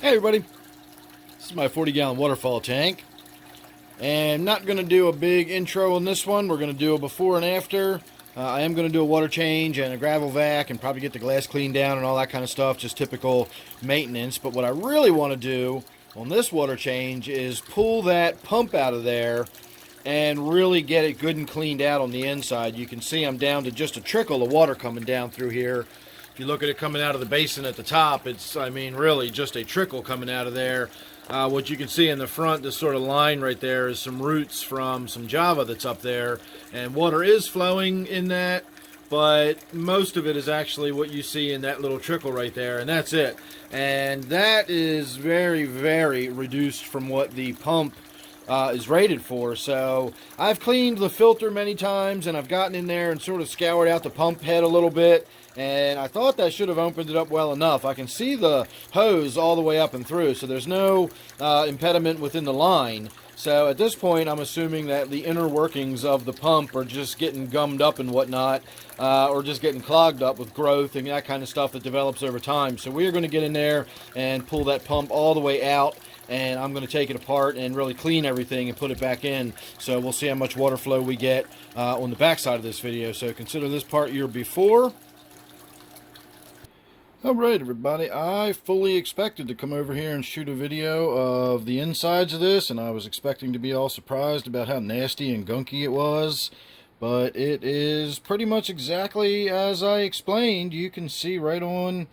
Hey everybody, this is my 40-gallon waterfall tank, and I'm not going to do a big intro on this one. We're going to do a before and after. I am going to do a water change and a gravel vac and probably get the glass cleaned down and all that kind of stuff, just typical maintenance. But what I really want to do on this water change is pull that pump out of there and really get it good and cleaned out on the inside. You can see I'm down to just a trickle of water coming down through here. If you look at it coming out of the basin at the top, it's, really just a trickle coming out of there. What you can see in the front, this sort of line right there, is some roots from some java that's up there. And water is flowing in that, but most of it is actually what you see in that little trickle right there, and that's it. And that is very, very reduced from what the pump is rated for. So I've cleaned the filter many times, and I've gotten in there and sort of scoured out the pump head a little bit, and I thought that should have opened it up well enough. I can see the hose all the way up and through, so there's no impediment within the line. So at this point, I'm assuming that the inner workings of the pump are just getting gummed up and whatnot, or just getting clogged up with growth and that kind of stuff that develops over time. So we're going to get in there and pull that pump all the way out, and I'm going to take it apart and really clean everything and put it back in. So we'll see how much water flow we get on the back side of this video. So consider this part your before. Alright everybody, I fully expected to come over here and shoot a video of the insides of this, and I was expecting to be all surprised about how nasty and gunky it was, but it is pretty much exactly as I explained. You can see right on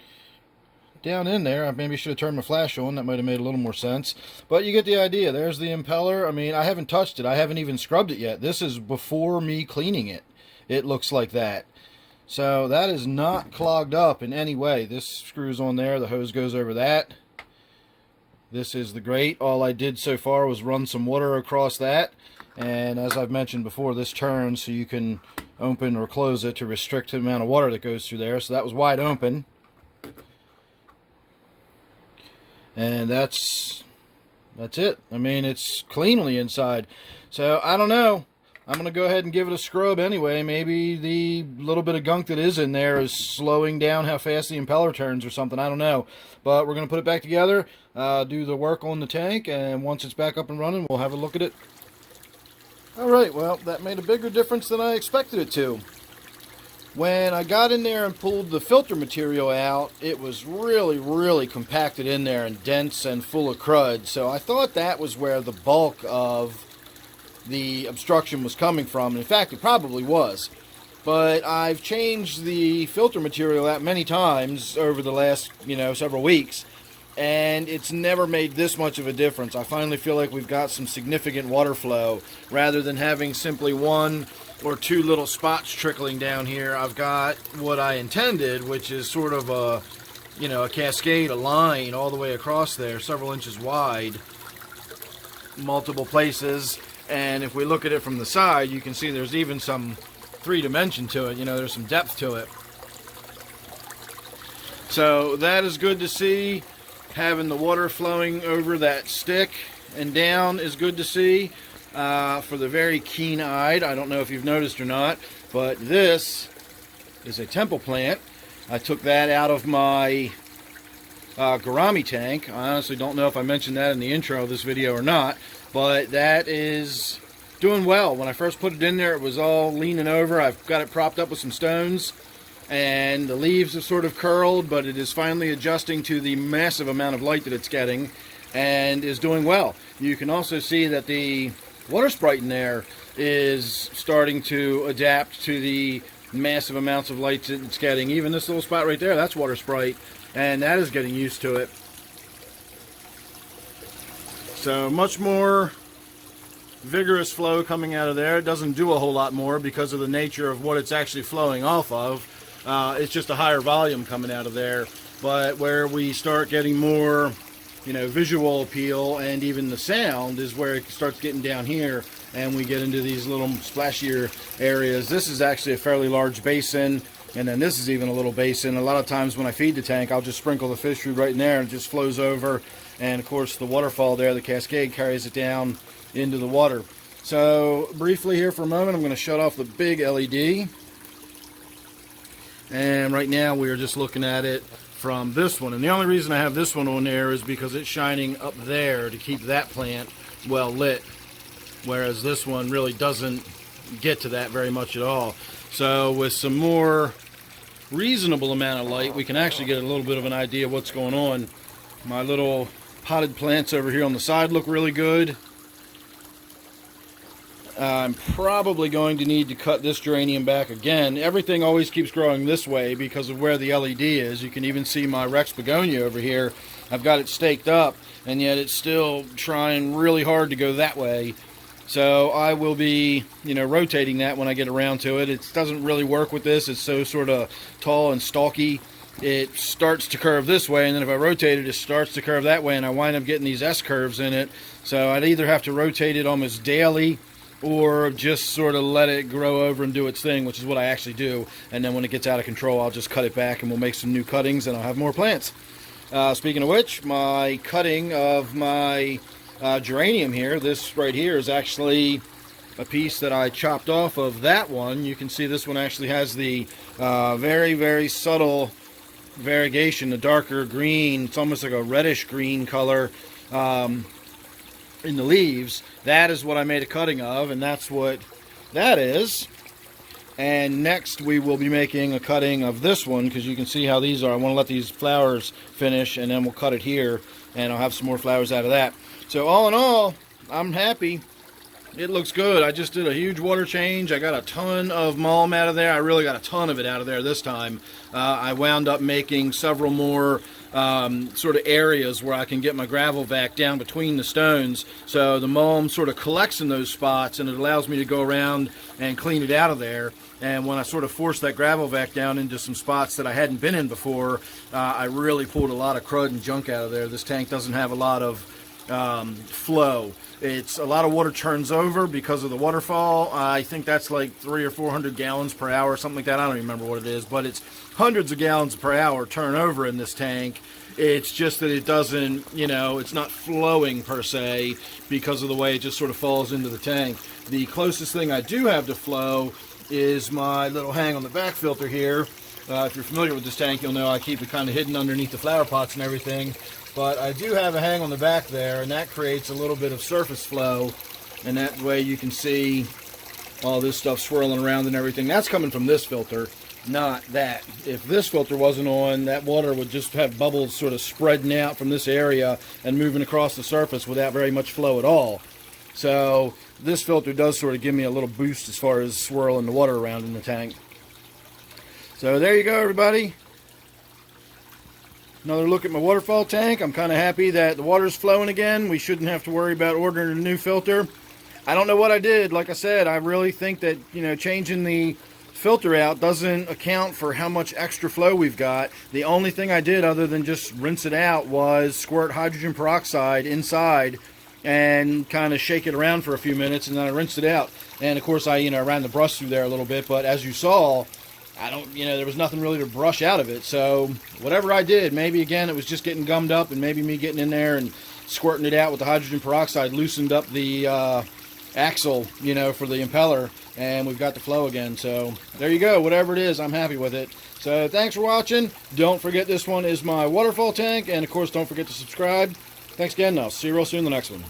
down in there. I maybe should have turned my flash on, that might have made a little more sense, but you get the idea. There's the impeller. I haven't touched it, I haven't even scrubbed it yet. This is before me cleaning it. It looks like that. So that is not clogged up in any way. This screws on there, the hose goes over that. This is the grate. All I did so far was run some water across that, and as I've mentioned before, this turns so you can open or close it to restrict the amount of water that goes through there. So that was wide open, and that's it. It's clean on the inside. So I don't know, I'm going to go ahead and give it a scrub anyway. Maybe the little bit of gunk that is in there is slowing down how fast the impeller turns or something. I don't know. But we're going to put it back together, do the work on the tank, and once it's back up and running, we'll have a look at it. Alright, well, that made a bigger difference than I expected it to. When I got in there and pulled the filter material out, it was really, really compacted in there and dense and full of crud. So I thought that was where the bulk of the obstruction was coming from. In fact, it probably was. But I've changed the filter material out many times over the last, several weeks, and it's never made this much of a difference. I finally feel like we've got some significant water flow rather than having simply one or two little spots trickling down here. I've got what I intended, which is sort of a, a cascade, a line all the way across there, several inches wide, multiple places. And if we look at it from the side, you can see there's even some three-dimension to it. There's some depth to it. So that is good to see. Having the water flowing over that stick and down is good to see. For the very keen-eyed, I don't know if you've noticed or not, but this is a temple plant. I took that out of my gourami tank. I honestly don't know if I mentioned that in the intro of this video or not, but that is doing well. When I first put it in there, it was all leaning over. I've got it propped up with some stones, and the leaves have sort of curled, but it is finally adjusting to the massive amount of light that it's getting, and is doing well. You can also see that the water sprite in there is starting to adapt to the massive amounts of light that it's getting. Even this little spot right there, that's water sprite, and that is getting used to it. So much more vigorous flow coming out of there. It doesn't do a whole lot more because of the nature of what it's actually flowing off of. It's just a higher volume coming out of there. But where we start getting more, visual appeal and even the sound is where it starts getting down here, and we get into these little splashier areas. This is actually a fairly large basin, and then this is even a little basin. A lot of times when I feed the tank, I'll just sprinkle the fish food right in there and it just flows over. And of course the waterfall there, the cascade, carries it down into the water. So briefly here for a moment, I'm going to shut off the big LED. And right now we are just looking at it from this one. And the only reason I have this one on there is because it's shining up there to keep that plant well lit, whereas this one really doesn't get to that very much at all. So with some more reasonable amount of light, we can actually get a little bit of an idea of what's going on. My little potted plants over here on the side look really good. I'm probably going to need to cut this geranium back again. Everything always keeps growing this way because of where the LED is. You can even see my Rex begonia over here. I've got it staked up, and yet it's still trying really hard to go that way. So I will be, rotating that when I get around to it. It doesn't really work with this. It's so sort of tall and stalky. It starts to curve this way, and then if I rotate it, it starts to curve that way, and I wind up getting these S-curves in it. So I'd either have to rotate it almost daily, or just sort of let it grow over and do its thing, which is what I actually do. And then when it gets out of control, I'll just cut it back and we'll make some new cuttings and I'll have more plants. Speaking of which, my cutting of my geranium here, this right here is actually a piece that I chopped off of that one. You can see this one actually has the very, very subtle variegation, the darker green. It's almost like a reddish green color in the leaves. That is what I made a cutting of, and that's what that is. And next we will be making a cutting of this one, because you can see how these are. I want to let these flowers finish, and then we'll cut it here, and I'll have some more flowers out of that. So all in all, I'm happy. It looks good. I just did a huge water change. I got a ton of mulm out of there. I really got a ton of it out of there this time. I wound up making several more sort of areas where I can get my gravel vac down between the stones. So the mulm sort of collects in those spots, and it allows me to go around and clean it out of there. And when I sort of forced that gravel vac down into some spots that I hadn't been in before, I really pulled a lot of crud and junk out of there. This tank doesn't have a lot of flow. It's a lot of water turns over because of the waterfall. I think that's like 300 or 400 gallons per hour, something like that. I don't even remember what it is, but it's hundreds of gallons per hour turnover in this tank. It's just that it doesn't, it's not flowing per se because of the way it just sort of falls into the tank. The closest thing I do have to flow is my little hang on the back filter here. If you're familiar with this tank, you'll know I keep it kind of hidden underneath the flower pots and everything. But I do have a hang on the back there, and that creates a little bit of surface flow, and that way you can see all this stuff swirling around and everything. That's coming from this filter, not that. If this filter wasn't on, that water would just have bubbles sort of spreading out from this area and moving across the surface without very much flow at all. So this filter does sort of give me a little boost as far as swirling the water around in the tank. So there you go, everybody. Another look at my waterfall tank. I'm kind of happy that the water's flowing again. We shouldn't have to worry about ordering a new filter. I don't know what I did. Like I said, I really think that, changing the filter out doesn't account for how much extra flow we've got. The only thing I did other than just rinse it out was squirt hydrogen peroxide inside and kind of shake it around for a few minutes, and then I rinsed it out. And of course I, ran the brush through there a little bit, but as you saw, there was nothing really to brush out of it. So whatever I did, maybe again it was just getting gummed up, and maybe me getting in there and squirting it out with the hydrogen peroxide loosened up the axle, for the impeller, and we've got the flow again. So there you go. Whatever it is, I'm happy with it. So thanks for watching. Don't forget, this one is my waterfall tank, and of course don't forget to subscribe. Thanks again. I'll see you real soon in the next one.